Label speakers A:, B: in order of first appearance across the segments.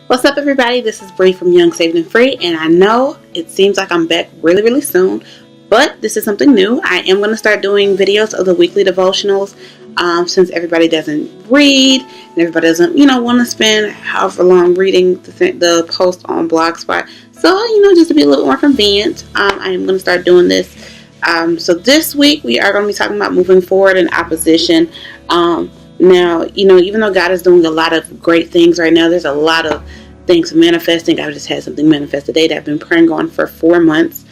A: What's up, everybody? This is Bree from Young, Saved, and Free, and I know it seems like I'm back really soon, but this is something new. I am going to start doing videos of the weekly devotionals since everybody doesn't read and everybody doesn't, want to spend however long reading the post on Blogspot. So, just to be a little more convenient, I am going to start doing this. So this week we are going to be talking about moving forward in opposition. Now, even though God is doing a lot of great things right now, there's a lot of things manifesting. I just had something manifest today that I've been praying on for 4 months.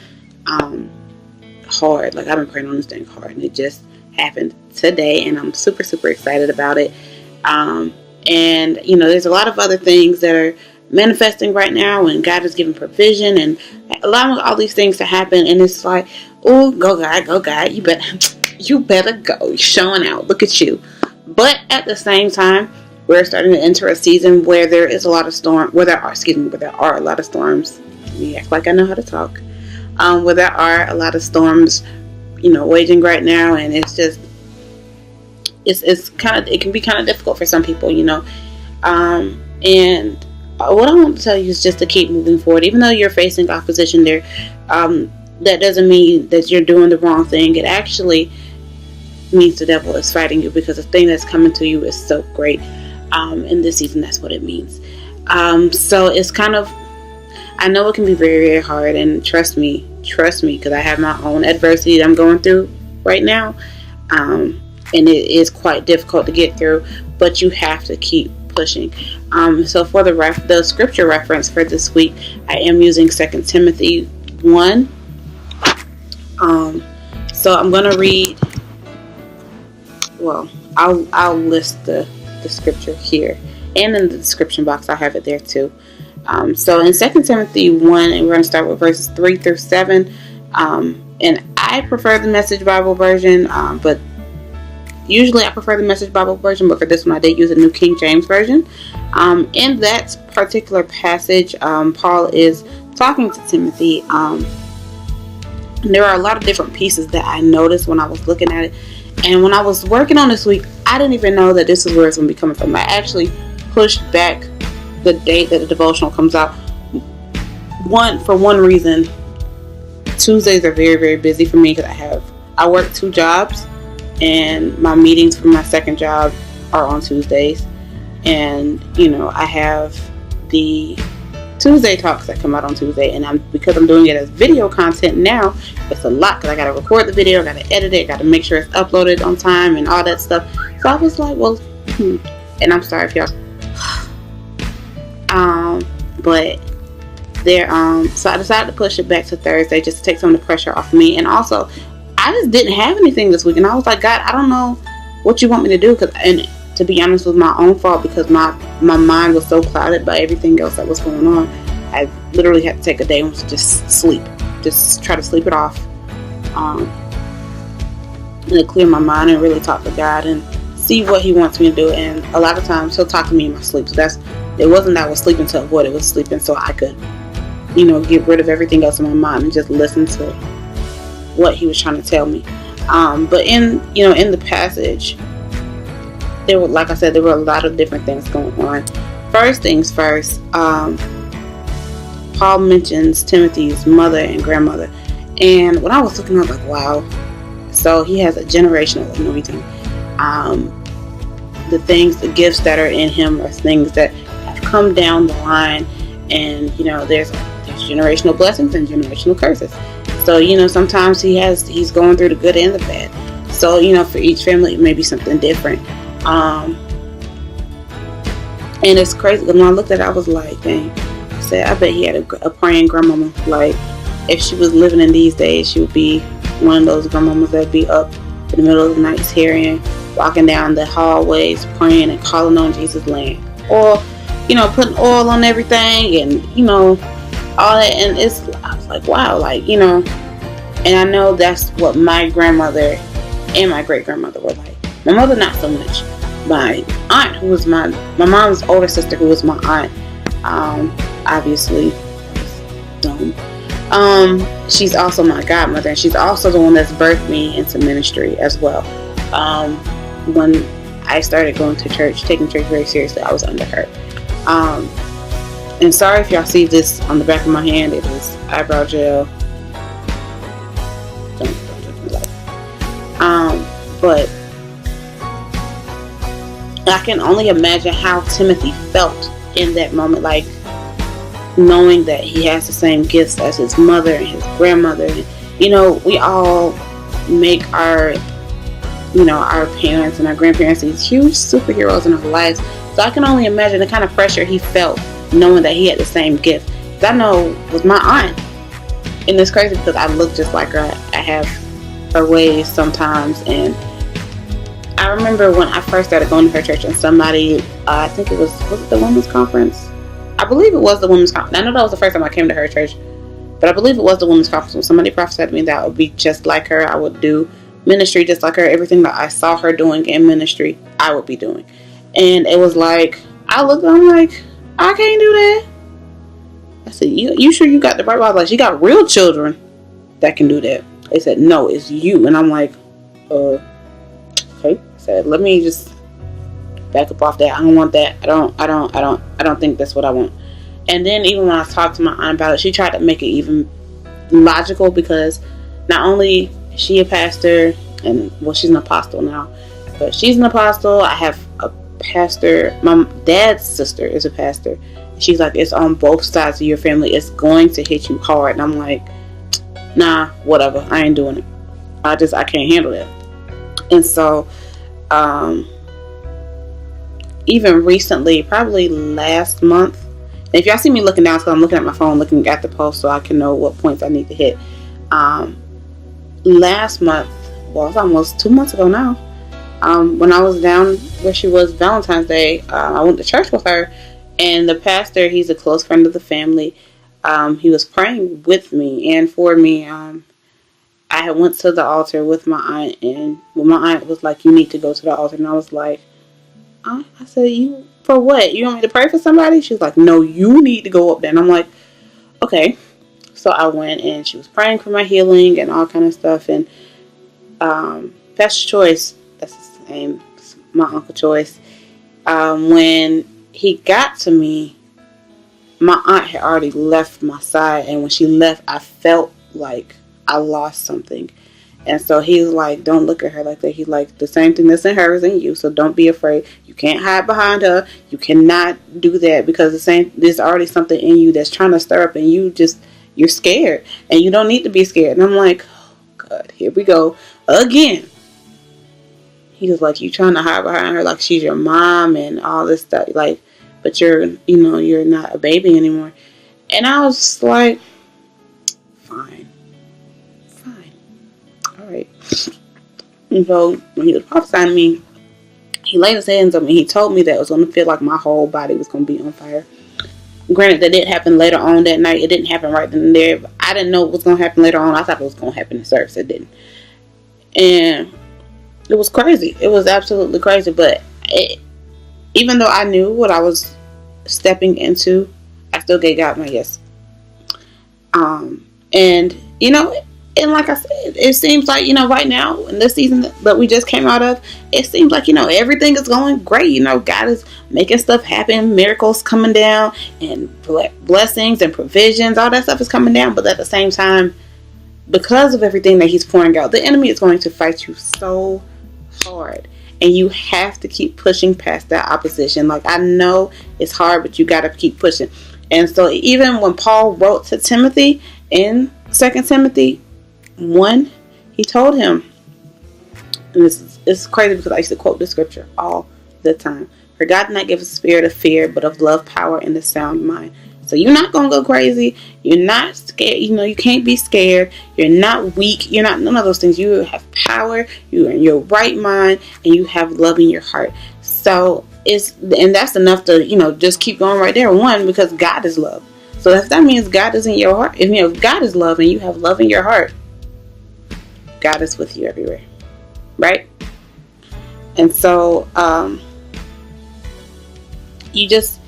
A: Hard. Like, I've been praying on this thing hard, and it just happened today, and I'm super excited about it. And, there's a lot of other things that are manifesting right now, and God is giving provision and allowing all these things to happen, and it's like, oh, go God, you better go. You're showing out. Look at you. But at the same time, we're starting to enter a season where there is a lot of where there are a lot of storms. We act like I know how to talk. Where there are a lot of storms, waging right now, and it's just, it can be kind of difficult for some people, and what I want to tell you is just to keep moving forward, even though you're facing opposition there. That doesn't mean that you're doing the wrong thing. It actually means the devil is fighting you, because the thing that's coming to you is so great. In this season, that's what it means. So it's kind of, I know it can be very hard, and trust me, because I have my own adversity that I'm going through right now, and it is quite difficult to get through, but you have to keep pushing. So for the scripture reference for this week, I am using 2 Timothy 1. So I'm going to read, I'll list the scripture here, and in the description box I'll have it there too. So in 2 Timothy 1, and we're going to start with verses 3 through 7, and I prefer the Message Bible version, but usually I prefer the Message Bible version, but for this one I did use a New King James version. In that particular passage, Paul is talking to Timothy. There are a lot of different pieces that I noticed when I was looking at it. And when I was working on this week, I didn't even know that this is where it's going to be coming from. I actually pushed back the date that the devotional comes out. For one reason, Tuesdays are very busy for me, because I work 2 jobs, and my meetings for my second job are on Tuesdays. And, I have the Tuesday talks that come out on Tuesday, and because I'm doing it as video content now, it's a lot, because I gotta record the video, I gotta edit it, gotta make sure it's uploaded on time and all that stuff. So I was like, and I'm sorry if y'all but there so I decided to push it back to Thursday, just to take some of the pressure off of me. And also, I just didn't have anything this week, and I was like, God, I don't know what you want me to do, and to be honest, it was my own fault, because my mind was so clouded by everything else that was going on. I literally had to take a day and just sleep. Just try to sleep it off. And to clear my mind and really talk to God and see what He wants me to do. And a lot of times He'll talk to me in my sleep. So it wasn't that I was sleeping to avoid it. It was sleeping so I could, get rid of everything else in my mind and just listen to what He was trying to tell me. But in the passage, there were a lot of different things going on. First things first, Paul mentions Timothy's mother and grandmother. And when I was looking, I was like, wow. So he has a generational anointing. The gifts that are in him are things that have come down the line. And, there's generational blessings and generational curses. So, sometimes he's going through the good and the bad. So, for each family, it may be something different. And it's crazy, when I looked at it, I was like, dang. I said, I bet he had a praying grandmama. Like, if she was living in these days, she would be one of those grandmamas that would be up in the middle of the night tearing, walking down the hallways, praying and calling on Jesus' name. Or, putting oil on everything, and, all that. And I was like, wow, and I know that's what my grandmother and my great-grandmother were like. My mother, not so much. My aunt, who was my mom's older sister, who was my aunt, obviously, dumb. She's also my godmother, and she's also the one that's birthed me into ministry as well. When I started going to church, taking church very seriously, I was under her. And sorry if y'all see this on the back of my hand. It is eyebrow gel. But I can only imagine how Timothy felt in that moment, like knowing that he has the same gifts as his mother and his grandmother. And, we all make our parents and our grandparents these huge superheroes in our lives. So I can only imagine the kind of pressure he felt knowing that he had the same gift. I know with my aunt, and it's crazy because I look just like her. I have her ways sometimes, and I remember when I first started going to her church, and somebody, I think it was it the women's conference? I believe it was the women's conference. I know that was the first time I came to her church, but I believe it was the women's conference when somebody prophesied to me that I would be just like her. I would do ministry just like her. Everything that I saw her doing in ministry, I would be doing. And it was like, I'm like, I can't do that. I said, you sure you got the right? I was like, she got real children that can do that. They said, no, it's you. And I'm like, okay. I said, let me just back up off that. I don't want that. I don't think that's what I want. And then even when I talked to my aunt about it, she tried to make it even logical, because not only is she a pastor, and she's an apostle now, but she's an apostle. I have a pastor. My dad's sister is a pastor. She's like, it's on both sides of your family. It's going to hit you hard. And I'm like, nah, whatever. I ain't doing it. I can't handle that. And so, even recently, probably last month, and if y'all see me looking down, so I'm looking at my phone, looking at the post so I can know what points I need to hit. Last month, well, it's almost 2 months ago now, when I was down where she was Valentine's Day, I went to church with her, and the pastor, he's a close friend of the family. He was praying with me and for me. I had went to the altar with my aunt, and my aunt was like, you need to go to the altar. And I was like, I said, you, for what? You want me to pray for somebody? She was like, no, you need to go up there. And I'm like, okay. So I went, and she was praying for my healing and all kind of stuff. And Pastor Choice, that's his name, my Uncle Choice, when he got to me, my aunt had already left my side. And when she left, I felt like I lost something. And so he was like, don't look at her like that. He's like, the same thing that's in her is in you, so don't be afraid. You can't hide behind her. You cannot do that, because there's already something in you that's trying to stir up, and you're scared, and you don't need to be scared. And I'm like, oh God, here we go again. He was like, you trying to hide behind her like she's your mom and all this stuff, like, but you're not a baby anymore. And I was just like, fine. Alright. And so when he was prophesying to me, he laid his hands on me. He told me that it was going to feel like my whole body was going to be on fire. Granted, that did happen later on that night. It didn't happen right then and there. But I didn't know what was going to happen later on. I thought it was going to happen in service. It didn't. And it was crazy. It was absolutely crazy. But even though I knew what I was stepping into, I still gave God my yes. And like I said, it seems like, right now, in this season that we just came out of, it seems like, everything is going great. God is making stuff happen, miracles coming down, and blessings and provisions, all that stuff is coming down. But at the same time, because of everything that he's pouring out, the enemy is going to fight you so hard. And you have to keep pushing past that opposition. Like, I know it's hard, but you got to keep pushing. And so even when Paul wrote to Timothy in 2 Timothy 1, he told him, and it's crazy because I used to quote this scripture all the time, for God did not give us a spirit of fear, but of love, power, and a sound mind. So you're not going to go crazy. You're not scared. You can't be scared. You're not weak. You're not none of those things. You have power. You're in your right mind, and you have love in your heart. So and that's enough to, just keep going right there. One, because God is love. So if that means God is in your heart, if God is love and you have love in your heart, God is with you everywhere, right? And so you just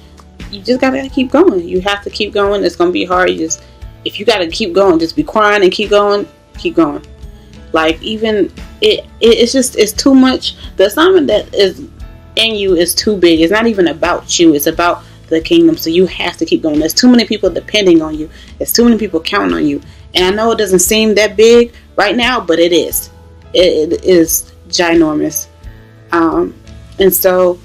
A: gotta keep going. You have to keep going. It's gonna be hard. If you gotta keep going, just be crying and keep going. Like, even it's too much. The assignment that is in you is too big. It's not even about you. It's about the kingdom. So you have to keep going. There's too many people depending on you. There's too many people counting on you. And I know it doesn't seem that big right now, but it is. It is ginormous. And so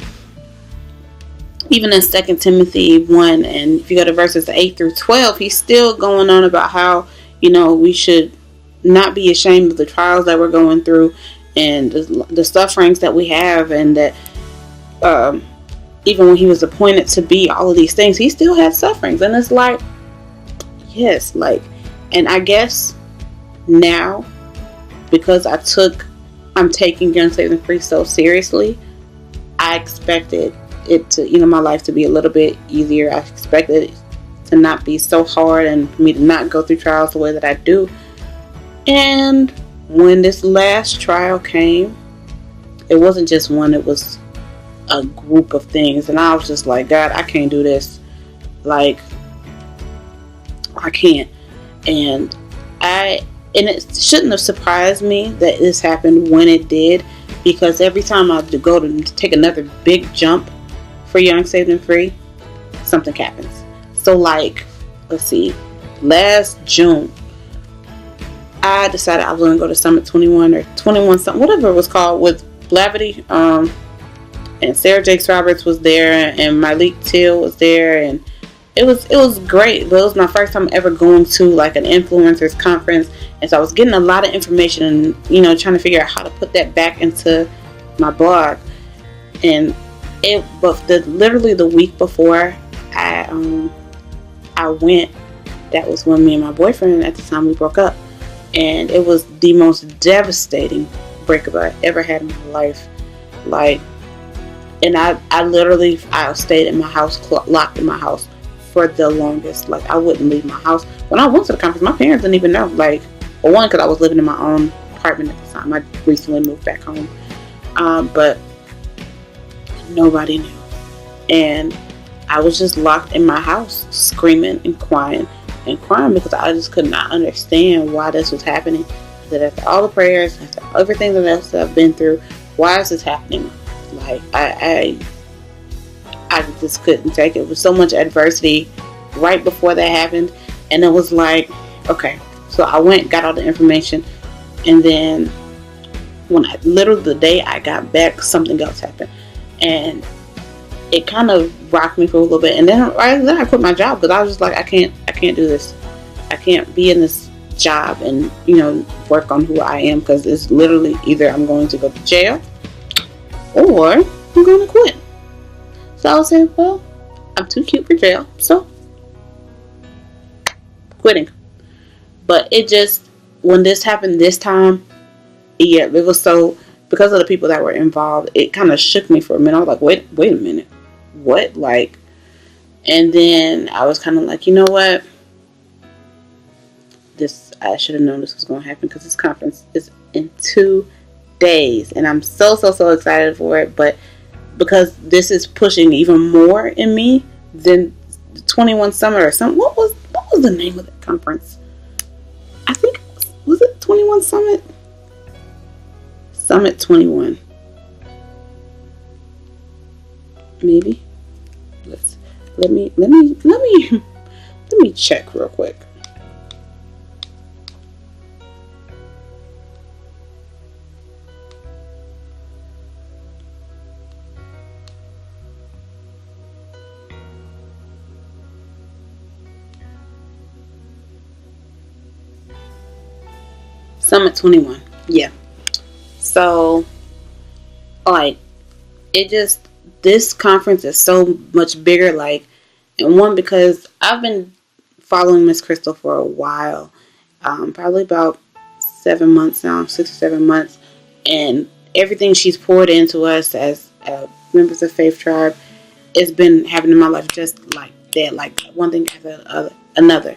A: even in 2 Timothy 1, and if you go to verses 8 through 12, he's still going on about how, we should not be ashamed of the trials that we're going through and the sufferings that we have, and that even when he was appointed to be all of these things, he still had sufferings. And it's like, yes, and I guess now, because I'm taking Young, Saved, and Free so seriously, I expected it to, my life to be a little bit easier. I expected it to not be so hard and for me to not go through trials the way that I do. And when this last trial came, it wasn't just one, it was a group of things. And I was just like, God, I can't do this. I can't. And it shouldn't have surprised me that this happened when it did, because every time I go to take another big jump for Young, Saved, and Free, something happens. So let's see, last June, I decided I was going to go to Summit 21 or 21 something, whatever it was called, with Blavity, and Sarah Jakes Roberts was there, and Malik Till was there, and it was great. But it was my first time ever going to an influencers conference, and so I was getting a lot of information and trying to figure out how to put that back into my blog. And literally the week before I went, that was when me and my boyfriend at the time, we broke up, and it was the most devastating breakup I ever had in my life. And I stayed in my house, locked in my house for the longest. I wouldn't leave my house. When I went to the conference, my parents didn't even know. One, because I was living in my own apartment at the time. I recently moved back home. But nobody knew. And I was just locked in my house, screaming and crying because I just could not understand why this was happening. That after all the prayers, after everything that I've been through, why is this happening? I just couldn't take it. It was so much adversity right before that happened. And it was okay. So I went, got all the information. And then when literally the day I got back, something else happened. And it kind of rocked me for a little bit. And then I quit my job, because I was just I can't do this. I can't be in this job and, work on who I am, because it's literally either I'm going to go to jail or I'm going to quit. So I was saying, well, I'm too cute for jail, so quitting. But it just, when this happened this time, yeah, it was so, because of the people that were involved, it kind of shook me for a minute. I was like, wait a minute, what? And then I was kind of you know what? I should have known this was going to happen, because this conference is in 2 days, and I'm so excited for it. But because this is pushing even more in me than the 21 Summit or something. What was the name of that conference? I think was it 21 Summit? Summit 21. Maybe. Let me check real quick. Summit 21. Yeah. So, this conference is so much bigger, and one, because I've been following Miss Crystal for a while, probably about 7 months now, 6 or 7 months, and everything she's poured into us as members of Faith Tribe has been happening in my life just like that, one thing after another.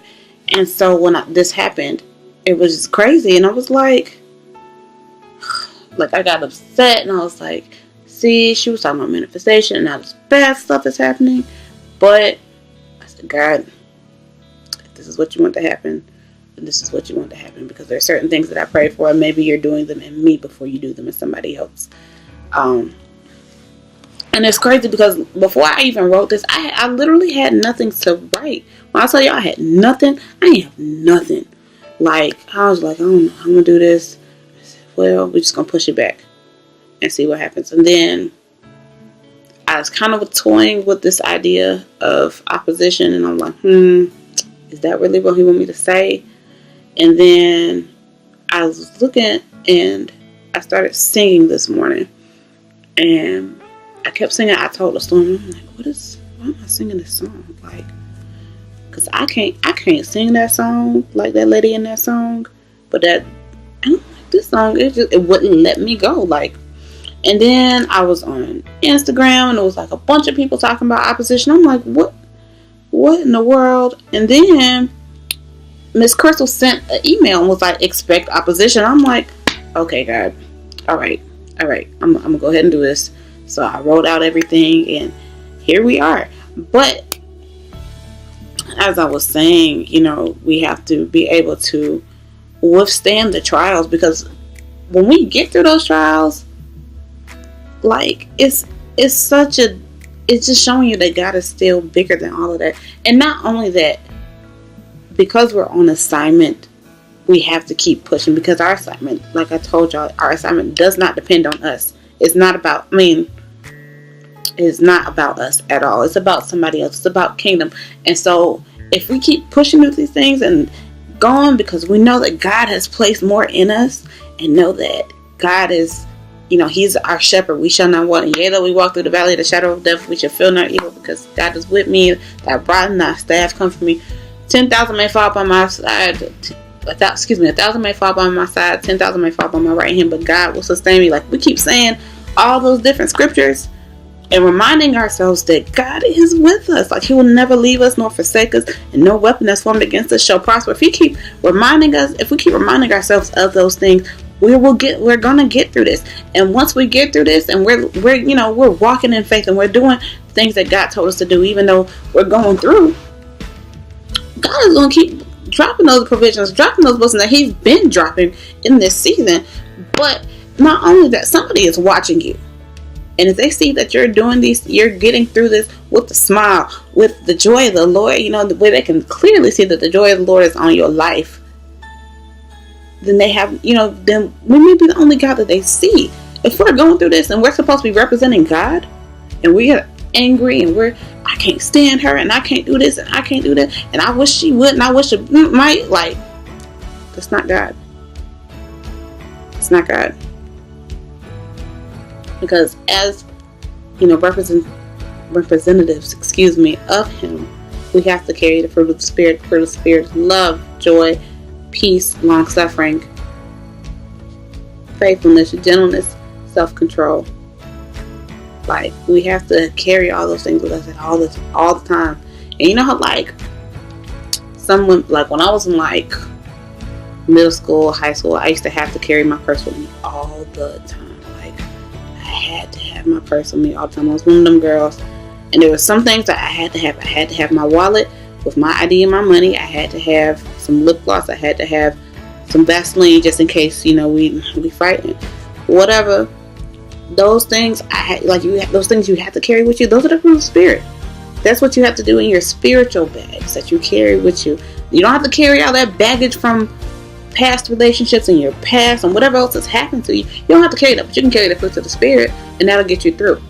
A: And so when this happened, it was just crazy, and I was I got upset, and I was see, she was talking about manifestation, and now this bad stuff is happening. But I said, God, if this is what you want to happen, then this is what you want to happen, because there are certain things that I prayed for, and maybe you're doing them in me before you do them in somebody else. And And it's crazy because before I even wrote this, I literally had nothing to write. When I tell you I had nothing, I didn't have nothing. Like, I was like, I don't know, I'm going to do this. I said, well, we're just going to push it back and see what happens. And then I was kind of toying with this idea of opposition. And I'm like, is that really what he want me to say? And then I was looking and I started singing this morning. And I kept singing I Told a Storm. I'm like, why am I singing this song? Like, because I can't sing that song like that lady in that song. But this song, it wouldn't let me go. Like, and then I was on Instagram and it was like a bunch of people talking about opposition. I'm like, what in the world? And then Miss Crystal sent an email and was like, expect opposition. I'm like, okay, God, all right, I'm gonna go ahead and do this. So I wrote out everything and here we are. But as I was saying, we have to be able to withstand the trials, because when we get through those trials, like, it's just showing you that God is still bigger than all of that. And not only that, because we're on assignment, we have to keep pushing, because our assignment, like I told y'all, our assignment does not depend on us. It's not about us at all. It's about somebody else. It's about kingdom. And so if we keep pushing through these things and going, because we know that God has placed more in us, and know that God is, He's our shepherd, we shall not want. And yea, though we walk through the valley of the shadow of death, we shall fear no evil, because God is with me. Thy rod and thy staff come from me. 10,000 may fall by my side. 1,000 may fall by my side. 10,000 may fall by my right hand, but God will sustain me. Like, we keep saying all those different scriptures and reminding ourselves that God is with us. Like, He will never leave us nor forsake us, and no weapon that's formed against us shall prosper. If we keep reminding ourselves of those things, we're gonna get through this. And once we get through this, and we're walking in faith, and we're doing things that God told us to do, even though we're going through, God is gonna keep dropping those provisions, dropping those blessings that He's been dropping in this season. But not only that, somebody is watching you. And if they see that you're doing these, you're getting through this with a smile, with the joy of the Lord, the way they can clearly see that the joy of the Lord is on your life, then they have, then we may be the only God that they see. If we're going through this and we're supposed to be representing God, and we are angry and I can't stand her, and I can't do this, and I can't do that, and I wish she would, and I wish she might, like, that's not God. It's not God. Because as, representatives, of Him, we have to carry the fruit of the Spirit. Fruit of the Spirit: love, joy, peace, long-suffering, faithfulness, gentleness, self-control. Like, we have to carry all those things with us all the time. And you know how, like, someone, like, when I was in, like, middle school, high school, I used to have to carry my purse with me all the time. I had to have my purse with me all the time. I was one of them girls, and there were some things that I had to have. I had to have my wallet with my ID and my money. I had to have some lip gloss. I had to have some Vaseline just in case, we fighting, whatever. Those things those things you have to carry with you. Those are the fruit of the Spirit. That's what you have to do in your spiritual bags that you carry with you. You don't have to carry all that baggage from past relationships and your past and whatever else has happened to you. You don't have to carry that, but you can carry the fruits of the Spirit, and that'll get you through.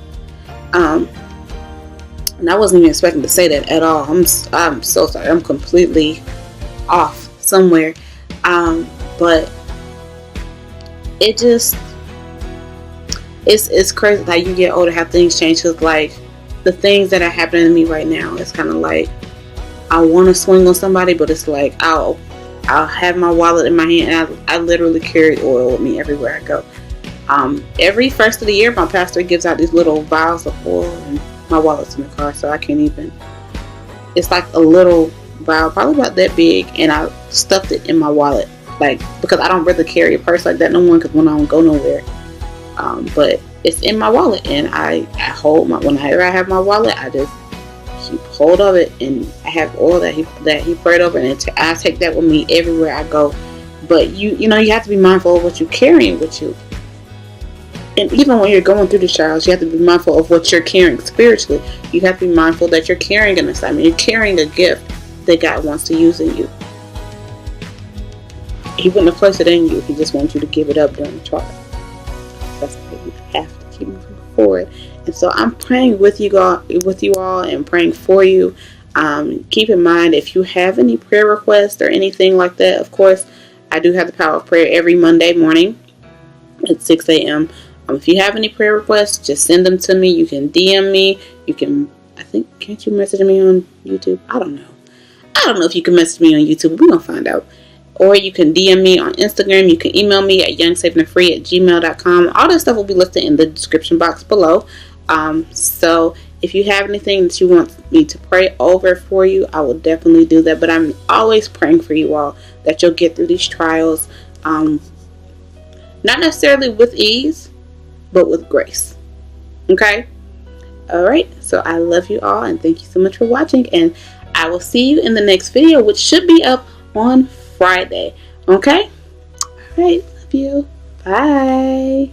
A: And I wasn't even expecting to say that at all. I'm so sorry. I'm completely off somewhere. But it just, it's crazy how you get older, how things change. Because, like, the things that are happening to me right now, it's kind of like I want to swing on somebody, but it's like I'll have my wallet in my hand, and I literally carry oil with me everywhere I go. Every first of the year, my pastor gives out these little vials of oil, and my wallet's in the car, so I can't even. It's like a little vial, probably about that big, and I stuffed it in my wallet, like, because I don't really carry a purse like that no more, because when I don't go nowhere. But it's in my wallet, and I hold whenever I have my wallet, I just keep hold of it, and I have oil that he prayed over, and I take that with me everywhere I go. But you have to be mindful of what you're carrying with you. And even when you're going through the trials, you have to be mindful of what you're carrying spiritually. You have to be mindful that you're carrying an assignment. You're carrying a gift that God wants to use in you. He wouldn't have placed it in you. He just wants you to give it up during the trial. That's why you have to keep moving forward. And so I'm praying with you all, and praying for you. Keep in mind, if you have any prayer requests or anything like that, of course, I do have the Power of Prayer every Monday morning at 6 a.m. If you have any prayer requests, just send them to me. You can DM me. You can, can't you message me on YouTube? I don't know if you can message me on YouTube. We're going to find out. Or you can DM me on Instagram. You can email me at youngsafeandfree@gmail.com. All that stuff will be listed in the description box below. So if you have anything that you want me to pray over for you, I will definitely do that. But I'm always praying for you all that you'll get through these trials. Not necessarily with ease, but with grace. Okay? Alright, so I love you all, and thank you so much for watching, and I will see you in the next video, which should be up on Friday. Okay? Alright, love you. Bye.